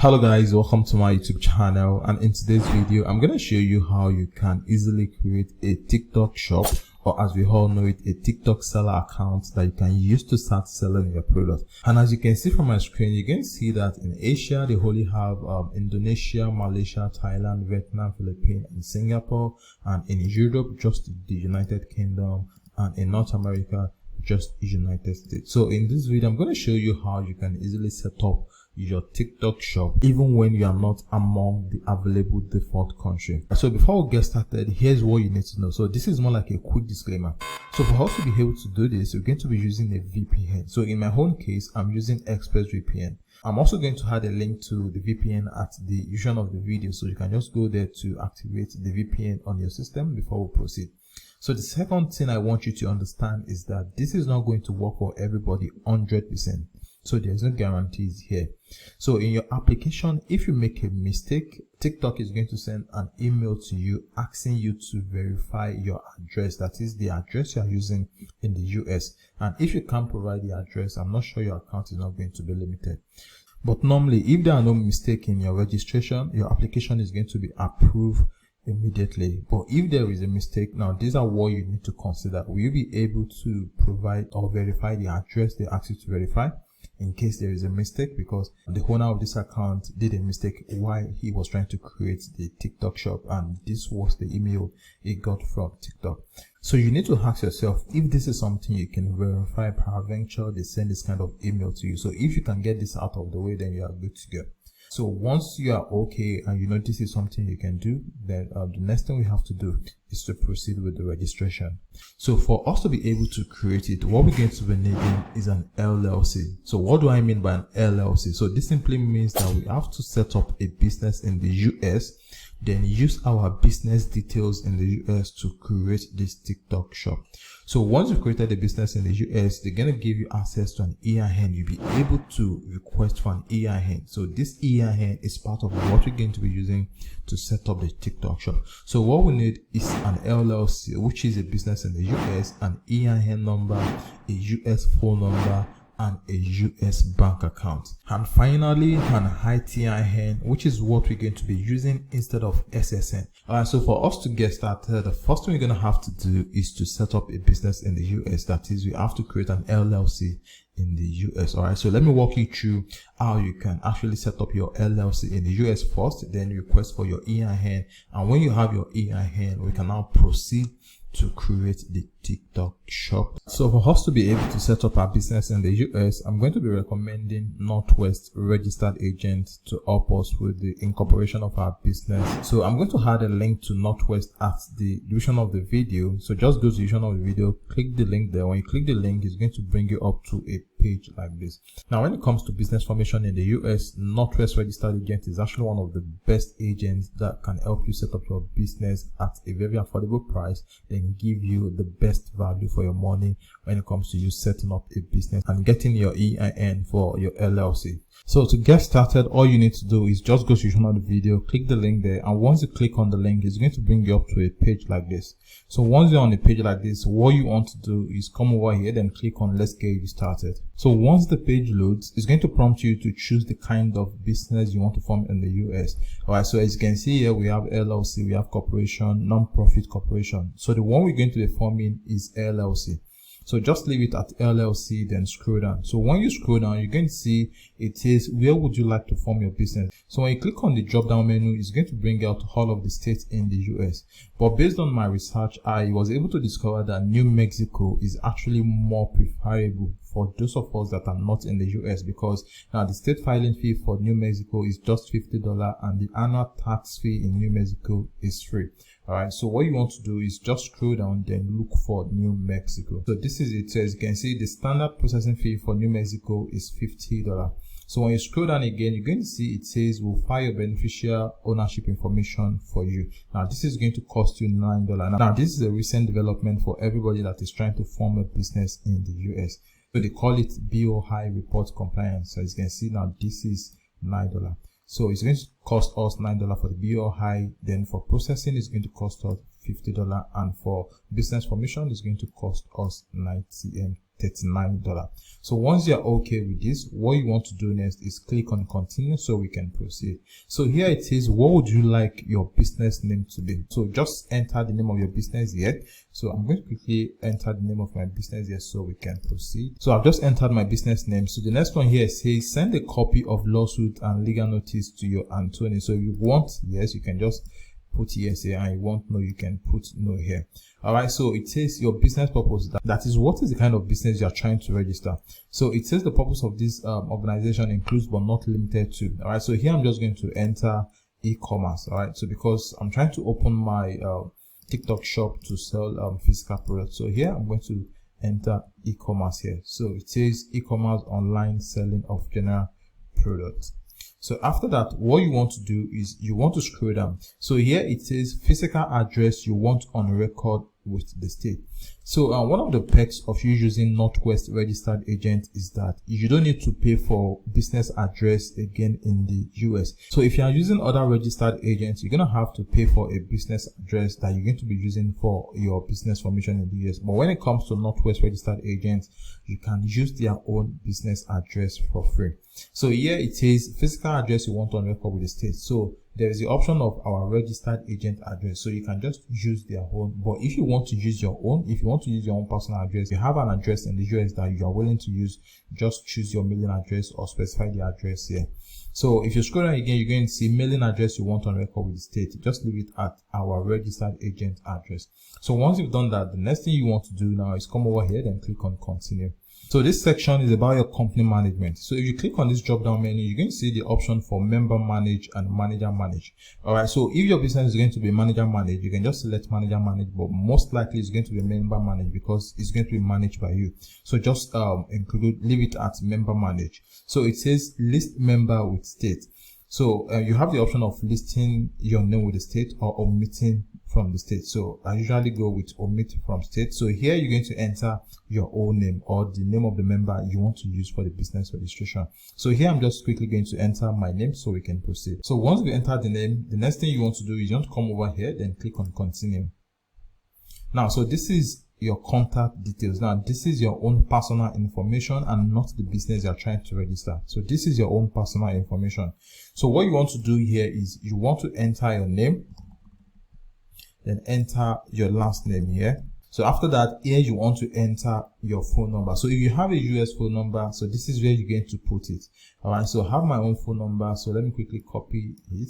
Hello guys, welcome to my YouTube channel, and in today's video I'm going to show you how you can easily create a TikTok shop, or as we all know it, a TikTok seller account that you can use to start selling your product. And as you can see from my screen, you can see that in Asia they only have Indonesia, Malaysia, Thailand, Vietnam, Philippines and Singapore, and in Europe just the United Kingdom, and in North America just the United States. So in this video I'm going to show you how you can easily set up your TikTok shop even when you are not among the available default country. So before we get started, here's what you need to know. So this is more like a quick disclaimer. So for us to be able to do this, we're going to be using a VPN. So in my own case, I'm using ExpressVPN. I'm also going to add a link to the VPN at the description of the video, so you can just go there to activate the VPN on your system before we proceed. So the second thing I want you to understand is that this is not going to work for everybody 100%. So there's no guarantees here. So in your application, if you make a mistake, TikTok is going to send an email to you asking you to verify your address, that is the address you are using in the US. And if you can't provide the address, I'm not sure your account is not going to be limited. But normally, if there are no mistake in your registration, your application is going to be approved immediately. But if there is a mistake, now these are what you need to consider. Will you be able to provide or verify the address they ask you to verify in case there is a mistake? Because the owner of this account did a mistake while he was trying to create the TikTok shop, and this was the email he got from TikTok. So you need to ask yourself if this is something you can verify. Peradventure they send this kind of email to you. So if you can get this out of the way, then you are good to go. So once you are okay and you know this is something you can do, then the next thing we have to do is to proceed with the registration. So for us to be able to create it, what we're going to be needing is an LLC. So what do I mean by an LLC? So this simply means that we have to set up a business in the US, then use our business details in the US to create this TikTok shop. So once you've created a business in the US, they're going to give you access to an EIN. You'll be able to request for an EIN. So this EIN is part of what we're going to be using to set up the TikTok shop. So what we need is an LLC, which is a business in the US, an EIN number, a US phone number, and a US bank account. And finally, an ITIN, which is what we're going to be using instead of SSN. Alright, so for us to get started, the first thing we're going to have to do is to set up a business in the US. That is, we have to create an LLC in the US. Alright, so let me walk you through how you can actually set up your LLC in the US first, then request for your EIN. And when you have your EIN, we can now proceed to create the TikTok shop. So for us to be able to set up our business in the US, I'm going to be recommending Northwest Registered Agent to help us with the incorporation of our business. So I'm going to add a link to Northwest at the description of the video. So just go to the description of the video, click the link there. When you click the link, it's going to bring you up to a page like this. Now when it comes to business formation in the US, Northwest Registered Agent is actually one of the best agents that can help you set up your business at a very affordable price, then give you the best value for your money when it comes to you setting up a business and getting your EIN for your LLC. So to get started, all you need to do is just go to the video, click the link there, and once you click on the link, it's going to bring you up to a page like this. So once you're on a page like this, what you want to do is come over here, then click on let's get you started. So once the page loads, it's going to prompt you to choose the kind of business you want to form in the US. Alright, so as you can see here, we have LLC, we have corporation, non-profit corporation. So the one we're going to be forming is LLC. So just leave it at LLC, then scroll down. So when you scroll down, you're going to see it says, where would you like to form your business? So when you click on the drop down menu, it's going to bring out all of the states in the US. But based on my research, I was able to discover that New Mexico is actually more preferable for those of us that are not in the US, because now the state filing fee for New Mexico is just $50 and the annual tax fee in New Mexico is free. Alright, so what you want to do is just scroll down, then look for New Mexico. So this is it. So as you can see, the standard processing fee for New Mexico is $50. So when you scroll down again, you're going to see it says we'll file your beneficial ownership information for you. Now this is going to cost you $9. Now this is a recent development for everybody that is trying to form a business in the US. So they call it BOI report compliance. So as you can see now, this is $9. So it's going to cost us $9 for the BOI. Then for processing, it's going to cost us $50, and for business formation, it's going to cost us $90 $39. So once you're okay with this, what you want to do next is click on continue so we can proceed. So here it is, what would you like your business name to be? So just enter the name of your business here. So I'm going to quickly enter the name of my business here so we can proceed. So I've just entered my business name. So the next one here says send a copy of lawsuit and legal notice to your attorney. So if you want yes, you can just put yes here, and you want no, you can put no here. All right, so it says your business purpose, that is what is the kind of business you are trying to register. So it says the purpose of this organization includes but not limited to. All right, so here I'm just going to enter e-commerce. All right, so because I'm trying to open my TikTok shop to sell physical products, so here I'm going to enter e-commerce here. So it says e-commerce online selling of general products. So after that, what you want to do is you want to scroll down. So here it says physical address you want on record with the state. So one of the perks of you using Northwest registered agent is that you don't need to pay for business address again in the US. So if you are using other registered agents, you're going to have to pay for a business address that you're going to be using for your business formation in the US. But when it comes to Northwest registered agents, you can use their own business address for free. So here it says physical address you want on record with the state. So there is the option of our registered agent address. So you can just use their own. But if you want to use your own, if you want to use your own personal address, you have an address in the US that you are willing to use, just choose your mailing address or specify the address here. So if you scroll down again, you're going to see mailing address you want on record with the state. Just leave it at our registered agent address. So once you've done that, the next thing you want to do now is come over here, then click on continue. So this section is about your company management. So if you click on this drop down menu, you're going to see the option for member manage and manager manage. All right. So if your business is going to be manager manage, you can just select manager manage, but most likely it's going to be member manage because it's going to be managed by you. So just leave it at member manage. So it says list member with state. So you have the option of listing your name with the state or omitting from the state. So I usually go with omit from state. So here you're going to enter your own name or the name of the member you want to use for the business registration. So here I'm just quickly going to enter my name so we can proceed. So once we enter the name, the next thing you want to do is you want to come over here, then click on continue. Now, so this is your contact details. Now, this is your own personal information and not the business you're trying to register. So this is your own personal information. So what you want to do here is you want to enter your name, then enter your last name here. So after that, here you want to enter your phone number. So if you have a US phone number, so this is where you're going to put it. All right, so I have my own phone number. So let me quickly copy it.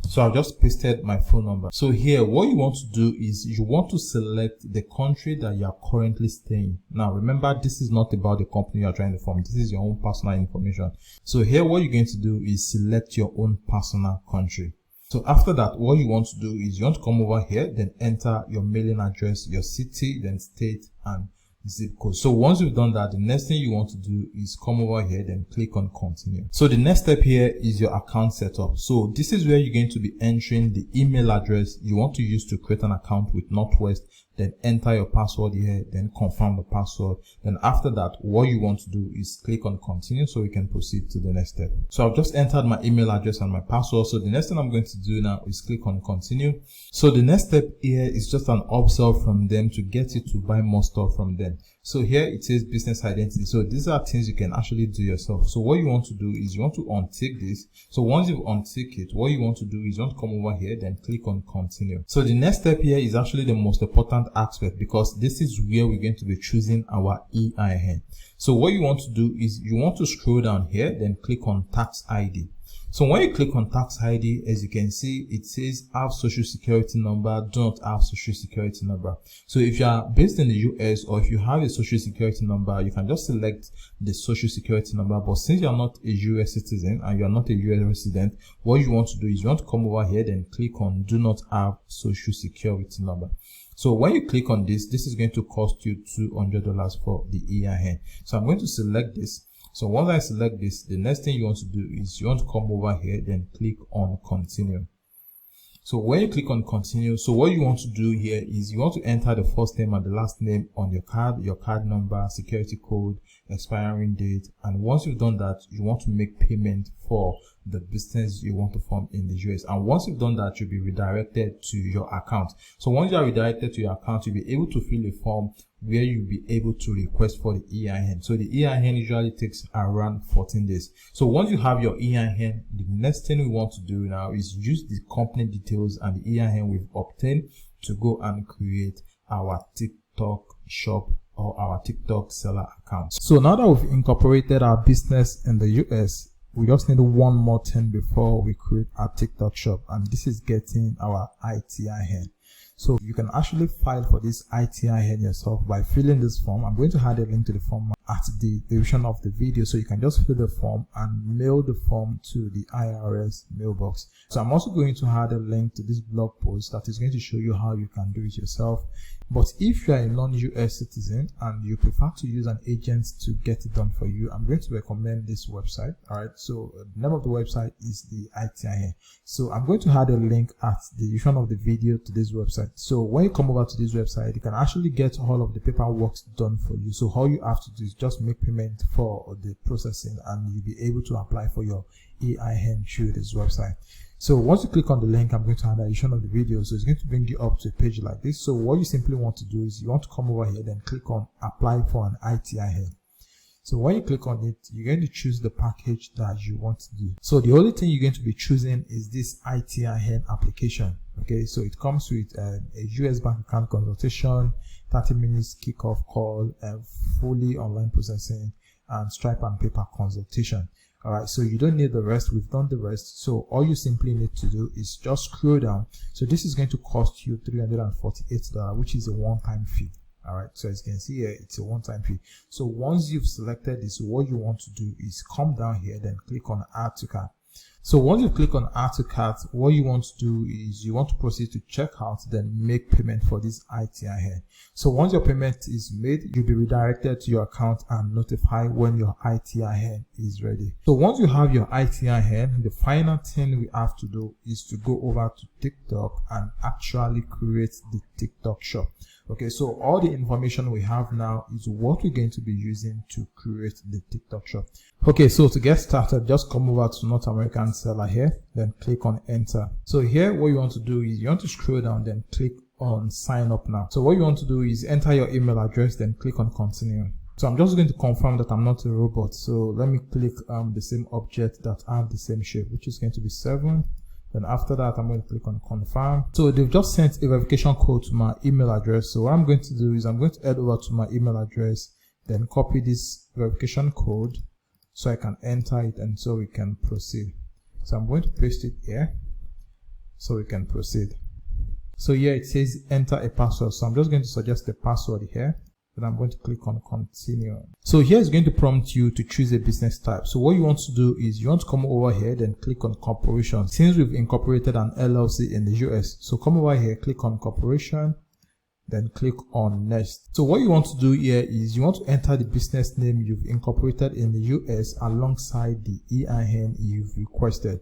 So I've just pasted my phone number. So here, what you want to do is you want to select the country that you are currently staying. Now, remember, this is not about the company you are trying to form. This is your own personal information. So here, what you're going to do is select your own personal country. So after that, what you want to do is you want to come over here, then enter your mailing address, your city, then state, and zip code. So once you've done that, the next thing you want to do is come over here, then click on continue. So the next step here is your account setup. So this is where you're going to be entering the email address you want to use to create an account with Northwest, then enter your password here, then confirm the password. Then after that, what you want to do is click on continue so we can proceed to the next step. So I've just entered my email address and my password. So the next thing I'm going to do now is click on continue. So the next step here is just an upsell from them to get you to buy more stuff from them. So here it says business identity. So these are things you can actually do yourself. So what you want to do is you want to untick this. So once you untick it, what you want to do is you want to come over here, then click on continue. So the next step here is actually the most important aspect because this is where we're going to be choosing our EIN. So what you want to do is you want to scroll down here, then click on tax ID. So when you click on tax ID, as you can see, it says have social security number, do not have social security number. So if you are based in the US or if you have a social security number, you can just select the social security number. But since you are not a US citizen and you are not a US resident, what you want to do is you want to come over here, then click on do not have social security number. So when you click on this, this is going to cost you $200 for the EIN. So I'm going to select this. So once I select this, the next thing you want to do is you want to come over here, then click on continue. So when you click on continue, so what you want to do here is you want to enter the first name and the last name on your card number, security code, expiring date. And once you've done that, you want to make payment for the business you want to form in the US. And once you've done that, you'll be redirected to your account. So once you are redirected to your account, you'll be able to fill a form where you'll be able to request for the EIN. So the EIN usually takes around 14 days. So once you have your EIN, the next thing we want to do now is use the company details and the EIN we've obtained to go and create our TikTok shop or our TikTok seller account. So now that we've incorporated our business in the US, we just need one more thing before we create our TikTok shop, and this is getting our ITIN. So you can actually file for this ITIN yourself by filling this form. I'm going to add a link to the form at the description of the video, so you can just fill the form and mail the form to the IRS mailbox. So I'm also going to add a link to this blog post that is going to show you how you can do it yourself. But if you are a non-US citizen and you prefer to use an agent to get it done for you, I'm going to recommend this website. All right, so the name of the website is the ITIN. So I'm going to add a link at the description of the video to this website. So when you come over to this website, you can actually get all of the paperwork done for you. So all you have to do is just make payment for the processing, and you'll be able to apply for your EIN through this website. So once you click on the link, I'm going to add a description of the video. So it's going to bring you up to a page like this. So what you simply want to do is you want to come over here, then click on apply for an ITIN. So when you click on it, you're going to choose the package that you want to do. So the only thing you're going to be choosing is this ITIN application. Okay, so it comes with a US bank account consultation, 30 minutes kickoff call, fully online processing, and Stripe and PayPal consultation. All right, so you don't need the rest. We've done the rest. So all you simply need to do is just scroll down. So this is going to cost you $348, which is a one-time fee. All right, so as you can see here, it's a one-time fee. So once you've selected this, what you want to do is come down here, then click on add to cart. So once you click on add to cart, what you want to do is you want to proceed to checkout, then make payment for this ITIN. So once your payment is made, you'll be redirected to your account and notified when your ITIN is ready. So once you have your ITIN, the final thing we have to do is to go over to TikTok and actually create the TikTok shop. Okay, so all the information we have now is what we're going to be using to create the TikTok shop. Okay, so to get started, just come over to North American Seller here, then click on enter. So here, what you want to do is you want to scroll down, then click on sign up now. So what you want to do is enter your email address, then click on continue. So I'm just going to confirm that I'm not a robot. So let me click the same object that have the same shape, which is going to be 7. Then after that, I'm going to click on confirm. So they've just sent a verification code to my email address. So what I'm going to do is I'm going to head over to my email address, then copy this verification code so I can enter it and so we can proceed. So I'm going to paste it here so we can proceed. So here it says enter a password. So I'm just going to suggest the password here. Then I'm going to click on continue. So here it's going to prompt you to choose a business type. So what you want to do is you want to come over here, then click on corporation. Since we've incorporated an LLC in the US, so come over here, click on corporation, then click on next. So what you want to do here is you want to enter the business name you've incorporated in the US alongside the EIN you've requested.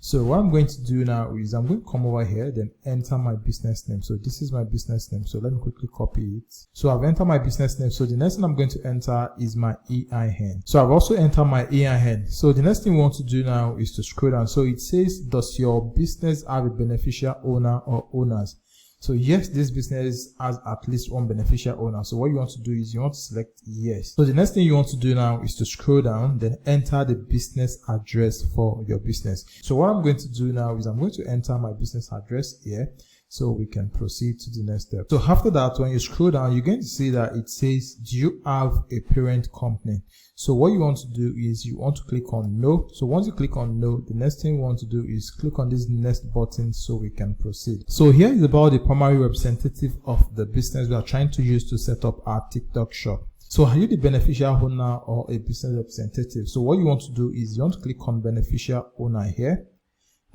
So what I'm going to do now is I'm going to come over here, then enter my business name. So this is my business name. So let me quickly copy it. So I've entered my business name. So the next thing I'm going to enter is my EIN. So I've also entered my EIN. So the next thing we want to do now is to scroll down. So it says, does your business have a beneficial owner or owners? So yes, this business has at least one beneficial owner. So what you want to do is you want to select yes. So the next thing you want to do now is to scroll down, then enter the business address for your business. So what I'm going to do now is I'm going to enter my business address here so we can proceed to the next step. So after that, when you scroll down, you're going to see that it says, do you have a parent company? So what you want to do is you want to click on no. So once you click on no, the next thing you want to do is click on this next button so we can proceed. So here is about the primary representative of the business we are trying to use to set up our TikTok shop. So are you the beneficial owner or a business representative? So what you want to do is you want to click on beneficial owner here.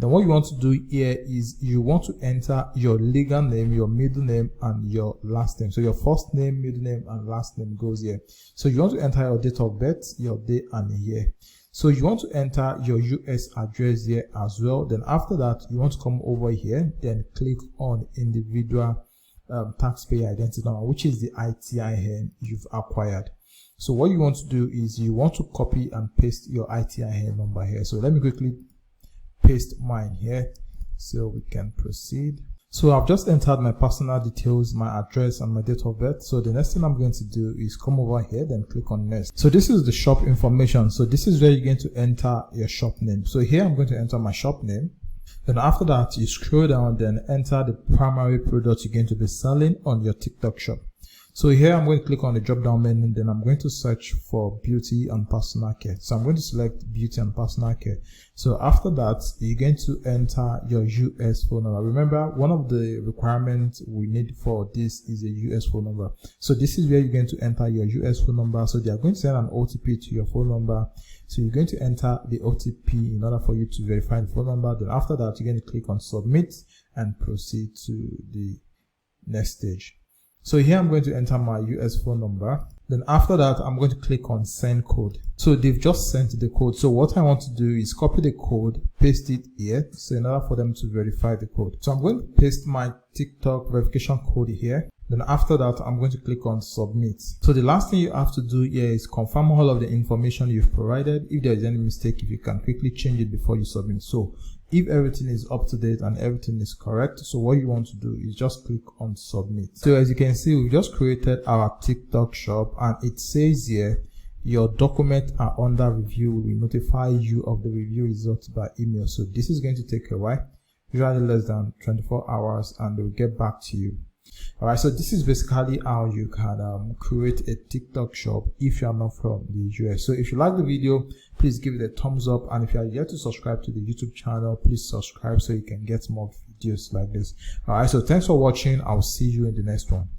Then what you want to do here is you want to enter your legal name, your middle name, and your last name. So your first name, middle name, and last name goes here. So you want to enter your date of birth, your day and year. So you want to enter your US address here as well. Then after that, you want to come over here, then click on individual taxpayer identity number, which is the ITIN you've acquired. So what you want to do is you want to copy and paste your ITIN number here. So let me quickly paste mine here so we can proceed. So I've just entered my personal details, my address and my date of birth. So the next thing I'm going to do is come over here, then click on next. So this is the shop information. So this is where you're going to enter your shop name. So here I'm going to enter my shop name. Then after that, you scroll down, then enter the primary product you're going to be selling on your TikTok shop. So here I'm going to click on the drop down menu, then I'm going to search for beauty and personal care. So I'm going to select beauty and personal care. So after that, you're going to enter your US phone number. Remember, one of the requirements we need for this is a US phone number. So this is where you're going to enter your US phone number. So they are going to send an OTP to your phone number. So you're going to enter the OTP in order for you to verify the phone number. Then after that, you're going to click on submit and proceed to the next stage. So here I'm going to enter my US phone number. Then after that, I'm going to click on send code. So they've just sent the code. So what I want to do is copy the code, paste it here. So in order for them to verify the code. So I'm going to paste my TikTok verification code here. Then after that, I'm going to click on submit. So the last thing you have to do here is confirm all of the information you've provided. If there is any mistake, if you can quickly change it before you submit. So if everything is up to date and everything is correct, so what you want to do is just click on submit. So as you can see, we just created our TikTok shop and it says here, your documents are under review. We will notify you of the review results by email. So this is going to take a while, usually less than 24 hours, and they will get back to you. Alright, so this is basically how you can create a TikTok shop if you are not from the US. So if you like the video, please give it a thumbs up, and if you are yet to subscribe to the YouTube channel, please subscribe so you can get more videos like this. Alright, so thanks for watching. I'll see you in the next one.